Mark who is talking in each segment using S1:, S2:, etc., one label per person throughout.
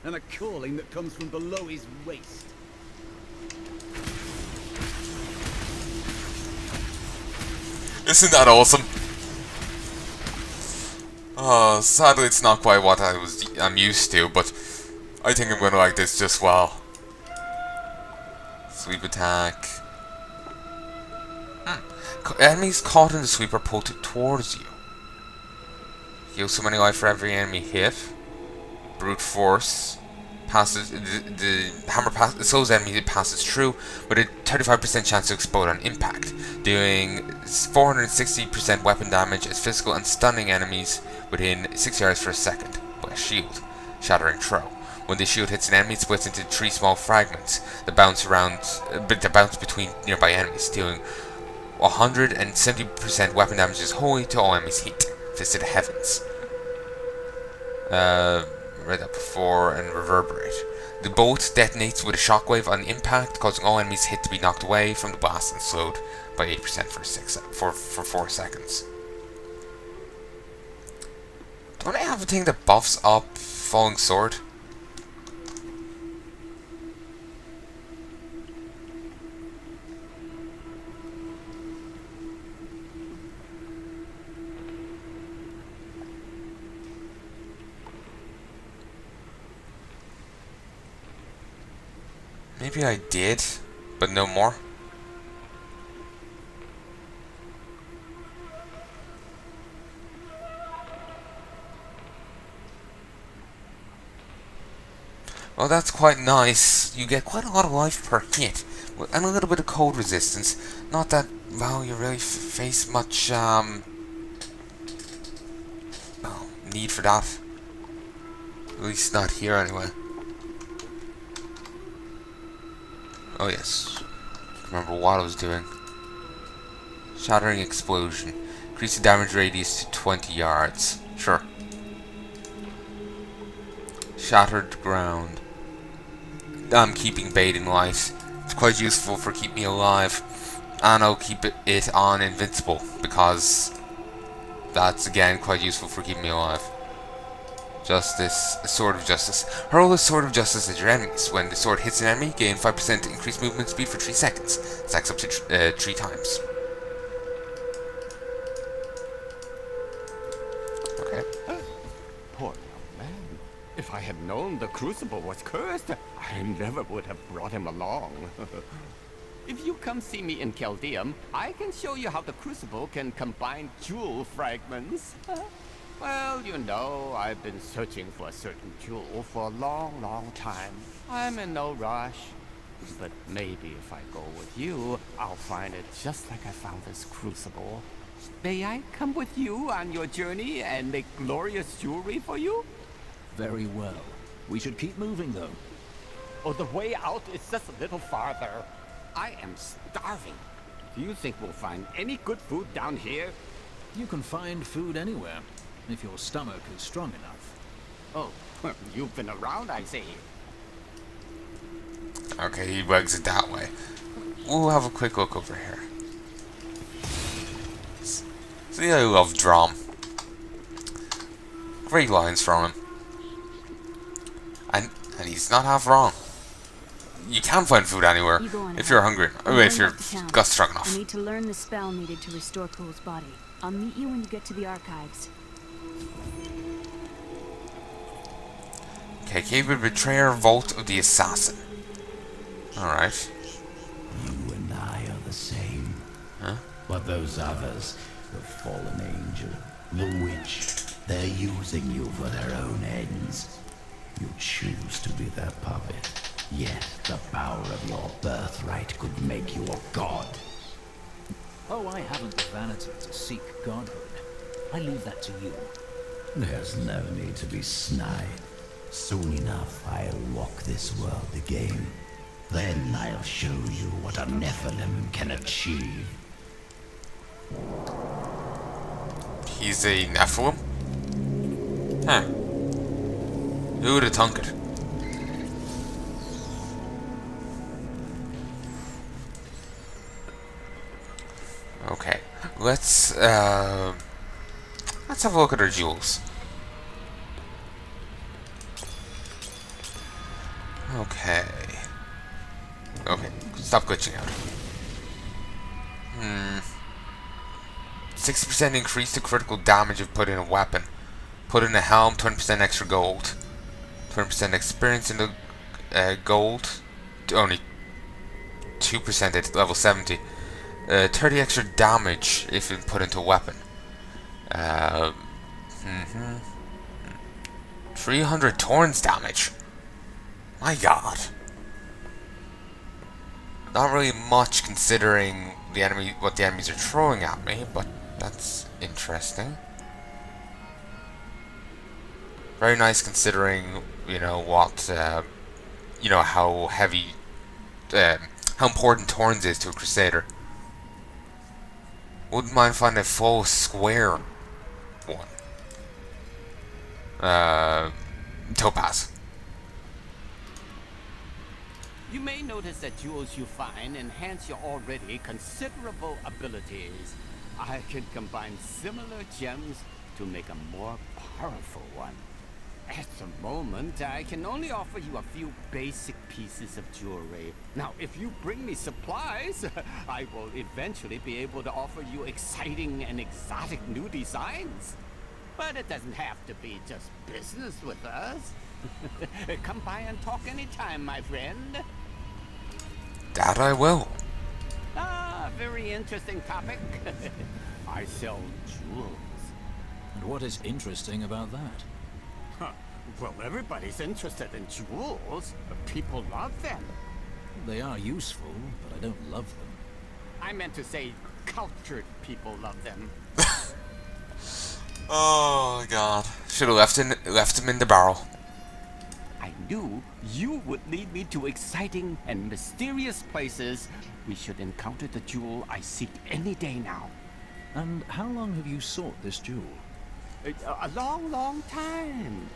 S1: and a calling that comes from below his waist.
S2: Isn't that awesome? Sadly it's not quite what I'm used to, but I think I'm gonna like this just well. Sweep attack. Enemies caught in the sweep are pulled towards you. Heal so many life for every enemy hit. Brute force. Passes the hammer slows enemies it passes through with a 35% chance to explode on impact, doing 460% weapon damage as physical and stunning enemies within 6 yards for a second by a shield. Shattering throw. When the shield hits an enemy, it splits into 3 small fragments that bounce between nearby enemies, dealing 170% weapon damage is wholly to all enemies hit. Fisted Heavens. Read that before, and reverberate. The bolt detonates with a shockwave on impact, causing all enemies hit to be knocked away from the blast and slowed by 8% for 4 seconds. Don't I have a thing that buffs up Falling Sword? Maybe I did, but no more. Well, that's quite nice. You get quite a lot of life per hit, and a little bit of cold resistance. Not that, well, you really face much, need for that. At least not here, anyway. Oh yes, remember what I was doing. Shattering explosion. Increase the damage radius to 20 yards. Sure. Shattered ground. I'm keeping baiting light. It's quite useful for keep me alive. And I'll keep it on invincible, because that's again quite useful for keeping me alive. Justice, Sword of Justice. Hurl the Sword of Justice at your enemies. When the sword hits an enemy, gain 5% increased movement speed for 3 seconds. Stacks up to 3 times. Okay.
S3: Poor young man. If I had known the crucible was cursed, I never would have brought him along. If you come see me in Chaldeum, I can show you how the crucible can combine jewel fragments. Well, you know, I've been searching for a certain jewel for a long, long time. I'm in no rush. But maybe if I go with you, I'll find it just like I found this crucible. May I come with you on your journey and make glorious jewelry for you?
S1: Very well. We should keep moving, though.
S3: Oh, the way out is just a little farther. I am starving. Do you think we'll find any good food down here?
S1: You can find food anywhere, if your stomach is strong enough.
S3: Oh, well, you've been around, I see.
S2: Okay, he wags it that way. We'll have a quick look over here. See, I love Drom. Great lines from him. And he's not half wrong. You can find food anywhere if you're hungry, or if you're got strong enough.
S4: I need to learn the spell needed to restore Cool's body. I'll meet you when you get to the archives.
S2: Okay, Cave with Betrayer, Vault of the Assassin. Alright.
S5: You and I are the same.
S2: Huh?
S5: But those others, the fallen angel, the witch, they're using you for their own ends. You choose to be their puppet, yet the power of your birthright could make you a god.
S1: Oh, I haven't the vanity to seek godhood. I leave that to you.
S5: There's no need to be snide. Soon enough, I'll walk this world again. Then I'll show you what a Nephilim can achieve.
S2: He's a Nephilim? Huh. Who would have thunk it? Okay. Let's have a look at our jewels. Okay. Okay, stop glitching out. 60% increase the critical damage of put in a weapon. Put in a helm, 20% extra gold. 20% experience in the gold. Only 2% at level 70. 30 extra damage if it put into a weapon. 300 Torrents damage. My god. Not really much considering what the enemies are throwing at me, but that's interesting. Very nice considering, you know, what, you know, how heavy, how important Torrents is to a Crusader. Wouldn't mind finding a full square one. Topaz.
S3: You may notice that jewels you find enhance your already considerable abilities. I can combine similar gems to make a more powerful one. At the moment, I can only offer you a few basic pieces of jewelry. Now, if you bring me supplies, I will eventually be able to offer you exciting and exotic new designs. But it doesn't have to be just business with us. Come by and talk anytime, my friend.
S2: That I will.
S3: Ah, very interesting topic. I sell jewels.
S1: And what is interesting about that?
S3: Huh. Well, everybody's interested in jewels. People love them.
S1: They are useful, but I don't love them.
S3: I meant to say cultured people love them.
S2: Oh god. Should have left him in the barrel.
S3: I knew you would lead me to exciting and mysterious places. We should encounter the jewel I seek any day now.
S1: And how long have you sought this jewel?
S3: A long, long time.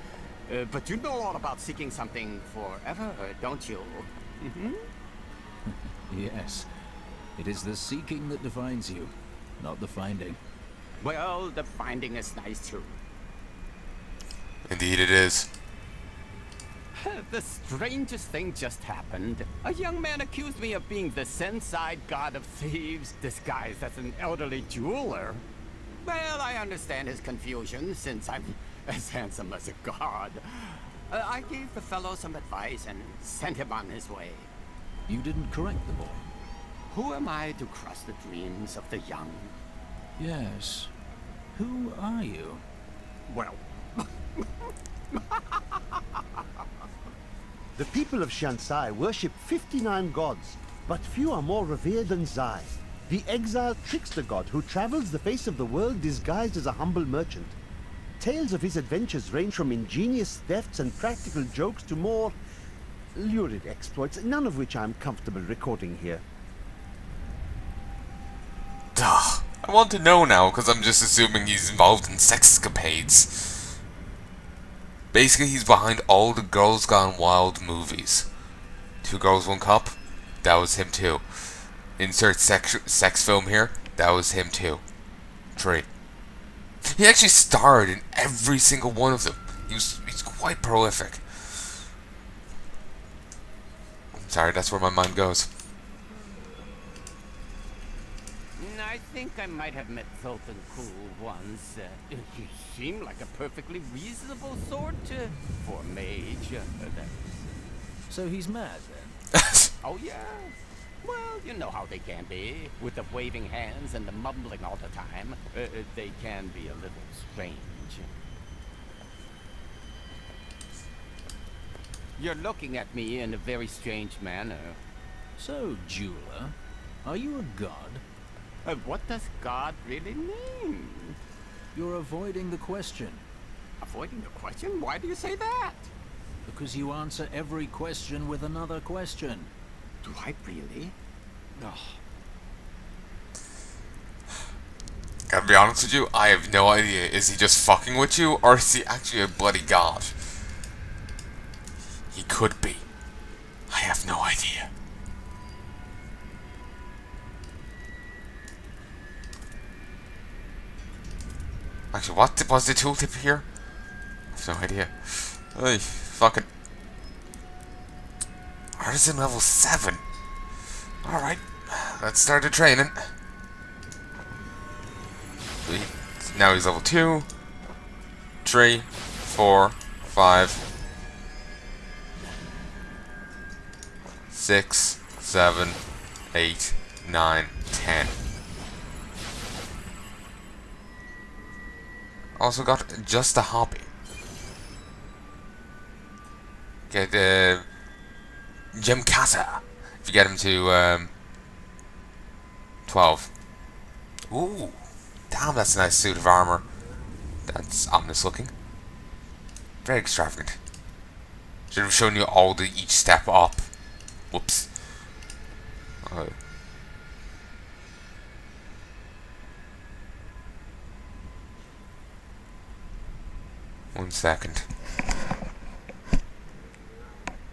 S3: But you know all about seeking something forever, don't you? Mm-hmm.
S1: Yes. It is the seeking that defines you, not the finding.
S3: Well, the finding is nice too.
S2: Indeed it is.
S3: The strangest thing just happened. A young man accused me of being the Senside god of thieves, disguised as an elderly jeweler. Well, I understand his confusion, since I'm as handsome as a god. I gave the fellow some advice and sent him on his way.
S1: You didn't correct the boy.
S3: Who am I to crush the dreams of the young?
S1: Yes. Who are you?
S3: Well,
S6: The people of Shansai worship 59 gods, but few are more revered than Zai, the exiled trickster god who travels the face of the world disguised as a humble merchant. Tales of his adventures range from ingenious thefts and practical jokes to more lurid exploits, none of which I'm comfortable recording here.
S2: Duh. I want to know now, because I'm just assuming he's involved in sex escapades. Basically, he's behind all the Girls Gone Wild movies. 2 Girls, 1 Cup? That was him too. Insert sex film here? That was him too. 3. He actually starred in every single one of them. He's quite prolific. Sorry, that's where my mind goes.
S3: I think I might have met Sultan Cool once. He seemed like a perfectly reasonable sort for a mage.
S1: So he's mad then?
S3: Oh yeah. Well, you know how they can be, with the waving hands and the mumbling all the time. They can be a little strange. You're looking at me in a very strange manner.
S1: So, jeweler, are you a god?
S3: What does God really mean?
S1: You're avoiding the question.
S3: Avoiding the question? Why do you say that?
S1: Because you answer every question with another question.
S3: Do I really? Oh.
S2: Gotta be honest with you, I have no idea. Is he just fucking with you, or is he actually a bloody god? He could be. I have no idea. Actually, what was the tooltip here? I have no idea. Hey, fucking. Artisan level 7. Alright, let's start the training. Now he's level 2, 3, 4, 5, 6, 7, 8, 9, 10. Also got just a hobby. Get Gem Kata if you get him to 12. Ooh, damn, that's a nice suit of armor. That's ominous looking. Very extravagant. Should have shown you all the each step up. Whoops. One second.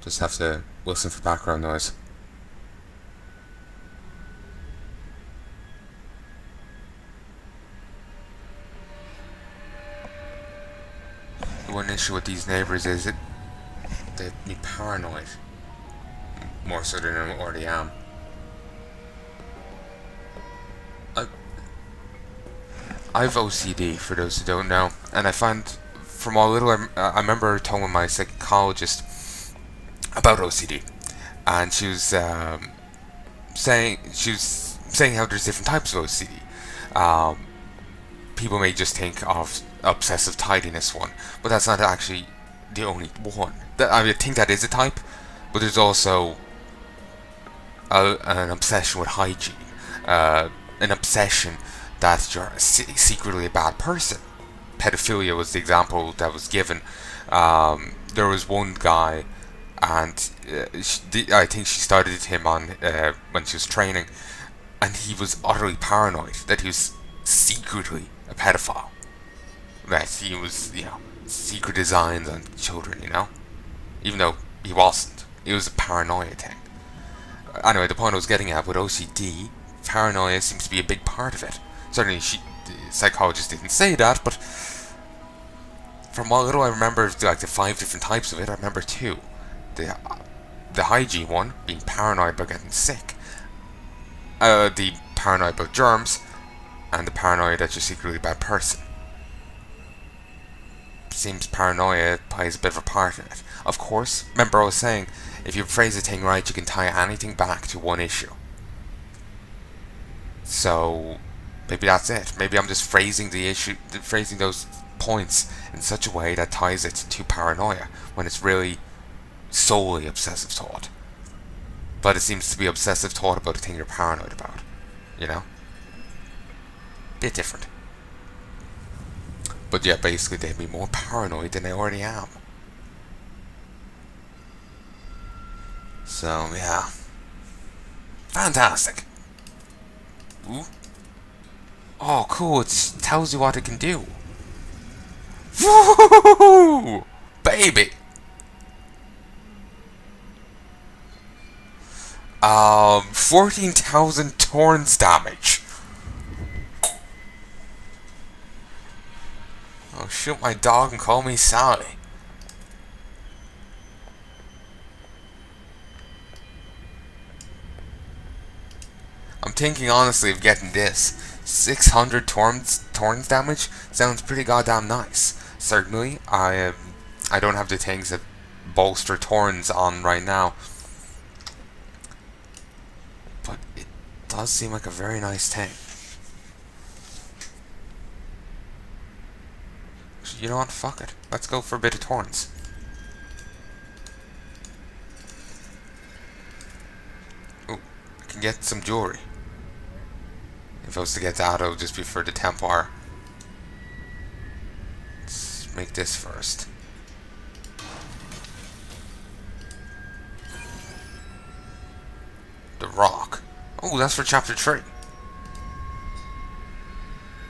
S2: Just have to listen for background noise. The one issue with these neighbours is that they make me paranoid. More so than I already am. I've OCD, for those who don't know, and I find, from all little I remember telling my psychologist about OCD, and she was saying how there's different types of OCD. People may just think of obsessive tidiness one, but that's not actually the only one. I think that is a type, but there's also an obsession with hygiene, an obsession that you're secretly a bad person. Pedophilia was the example that was given. There was one guy, and I think she started him on when she was training, and he was utterly paranoid that he was secretly a pedophile. That he was, secret designs on children, even though he wasn't. It was a paranoia thing. Anyway, the point I was getting at with OCD, paranoia seems to be a big part of it. Certainly, the psychologist didn't say that, but from what little I remember, like the 5 different types of it, I remember 2. The hygiene one, being paranoid about getting sick. The paranoid about germs, and the paranoia that you're secretly a bad person. Seems paranoia plays a bit of a part in it. Of course, remember I was saying, if you phrase a thing right, you can tie anything back to one issue. So maybe that's it. Maybe I'm just phrasing those points in such a way that ties it to paranoia, when it's really solely obsessive thought. But it seems to be obsessive thought about a thing you're paranoid about. Bit different. But yeah, basically they'd be more paranoid than I already am. So yeah. Fantastic. Ooh. Oh cool, it tells you what it can do. Woo! Baby! 14,000 Thorns damage. Oh, shoot my dog and call me Sally. I'm thinking honestly of getting this. 600 Thorns damage sounds pretty goddamn nice. Certainly, I don't have the things that bolster Thorns on right now. But it does seem like a very nice thing. You know what? Fuck it. Let's go for a bit of Thorns. Ooh, I can get some jewelry. If I was to get that, it would just be for the Templar. Let's make this first. The rock. Oh, that's for chapter 3.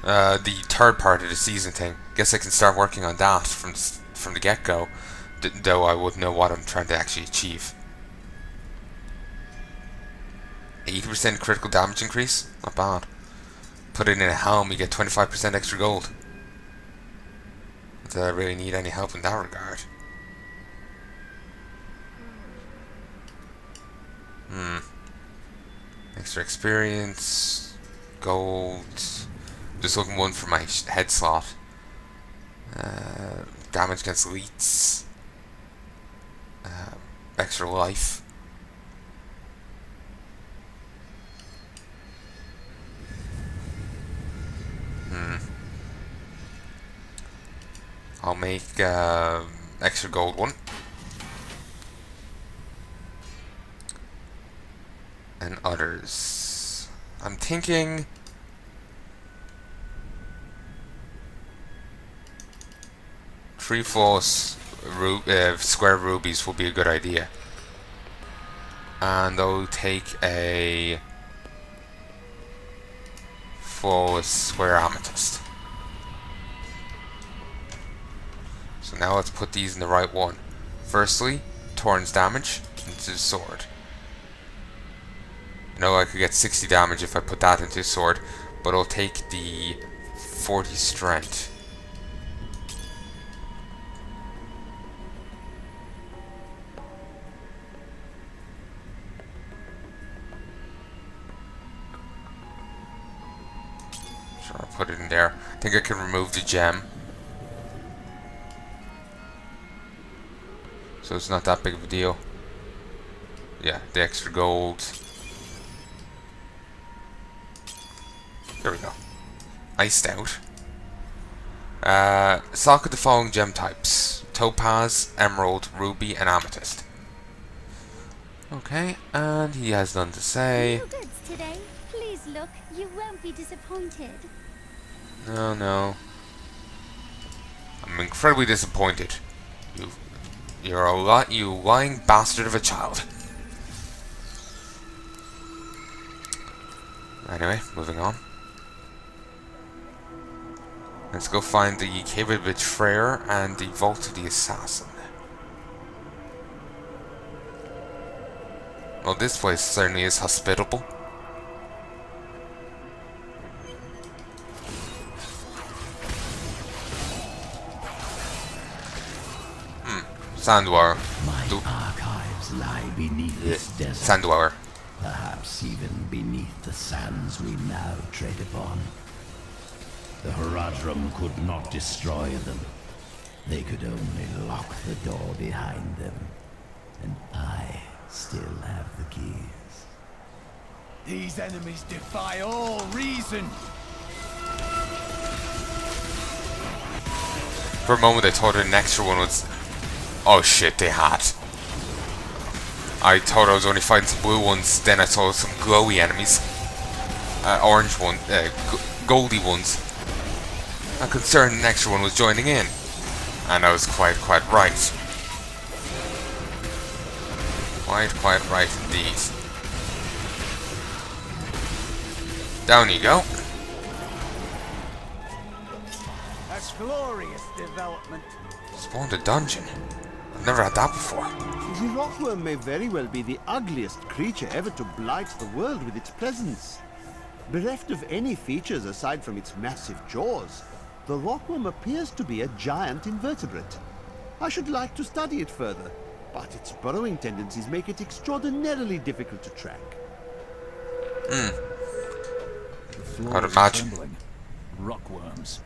S2: The third part of the season thing. Guess I can start working on that from the get-go, though I wouldn't know what I'm trying to actually achieve. 80% critical damage increase? Not bad. Put it in a helm, you get 25% extra gold. Do I really need any help in that regard? Extra experience, gold. Just looking one for my head slot. Damage against elites. Extra life. I'll make extra gold one. And others. I'm thinking 3 false square rubies will be a good idea. And I'll take a full square amethyst. So now let's put these in the right one. Firstly, Torrent's damage into the sword. I know I could get 60 damage if I put that into a sword, but I'll take the 40 strength. Sure, I'll put it in there. I think I can remove the gem. So it's not that big of a deal. Yeah, the extra gold. There we go. Iced out. Socket the following gem types: topaz, emerald, ruby, and amethyst. Okay, and he has none to say.
S7: New goods today. Please look. You won't be disappointed.
S2: No. I'm incredibly disappointed. You're a lot, you lying bastard of a child. Anyway, moving on. Let's go find the Cave of the Betrayer and the Vault of the Assassin. Well, this place certainly is hospitable. Sandweller.
S5: My archives lie beneath this desert.
S2: Sandweller.
S5: Perhaps even beneath the sands we now tread upon. The Haradrim could not destroy them. They could only lock the door behind them. And I still have the keys.
S8: These enemies defy all reason.
S2: For a moment I thought an extra one was... Oh shit, they had. I thought I was only fighting some blue ones, then I saw some glowy enemies. Orange one, goldy ones. I'm concerned an extra one was joining in. And I was quite right. Quite right indeed. Down you go.
S8: A glorious development.
S2: Spawned a dungeon. I've never had that before.
S6: The rockworm may very well be the ugliest creature ever to blight the world with its presence. Bereft of any features aside from its massive jaws, the rockworm appears to be a giant invertebrate. I should like to study it further, but its burrowing tendencies make it extraordinarily difficult to track.
S1: The floor
S2: I'd
S1: is
S2: imagine.
S1: trembling. Rockworms.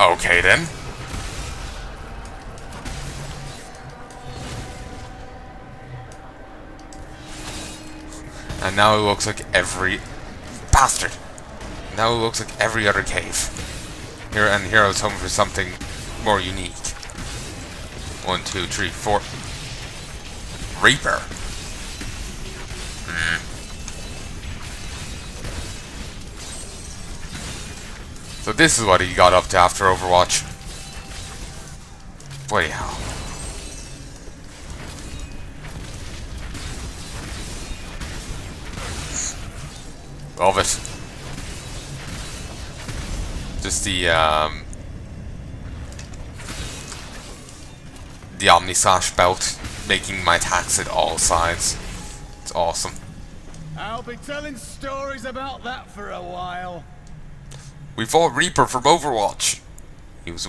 S2: Okay then. And now it looks like every... Bastard! Now it looks like every other cave. Here I was hoping for something more unique. 1, 2, 3, 4. Reaper. So this is what he got up to after Overwatch. Bloody hell. Love it. Just the Omnislash belt making my attacks at all sides. It's awesome.
S8: I'll be telling stories about that for a while.
S2: We fought Reaper from Overwatch. He was a